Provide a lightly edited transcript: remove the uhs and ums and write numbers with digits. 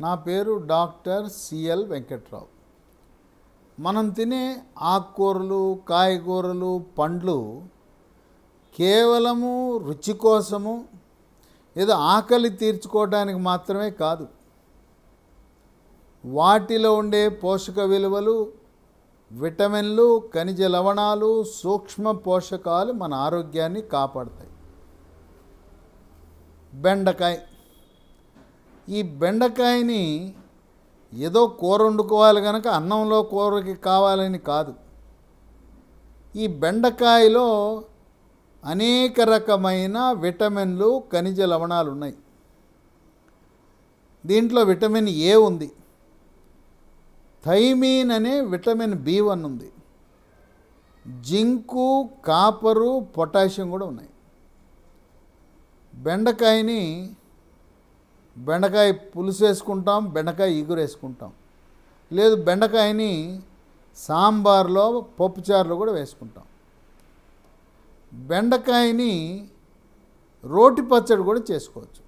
నా పేరు doctor CL Venkatrao. మనం తినే ఆకుకూరలు, కాయగూరలు, పండ్లు కేవలము రుచి కోసము, ఏదో ఆకలి తీర్చుకోవడానికి మాత్రమే కాదు. వాటిలో ఉండే పోషక విలువలు, విటమిన్లు, ఖనిజ లవణాలు, సూక్ష్మ పోషకాలు మన ఆరోగ్యాన్ని కాపాడతాయి. బెండకాయ. ఈ బెండకాయని ఏదో కూర వండుకోవాలి కనుక అన్నంలో కూరకి కావాలని కాదు. ఈ బెండకాయలో అనేక రకమైన విటమిన్లు, ఖనిజ లవణాలు ఉన్నాయి. దీంట్లో విటమిన్ ఏ ఉంది, థైమిన్ అనే విటమిన్ B1 ఉంది, జింకు, కాపరు, పొటాషియం కూడా ఉన్నాయి. బెండకాయ పులుసు వేసుకుంటాం, బెండకాయ ఇగురు వేసుకుంటాం, లేదు బెండకాయని సాంబార్లో, పప్పుచారులో కూడా వేసుకుంటాం. బెండకాయని రోటి పచ్చడి కూడా చేసుకోవచ్చు.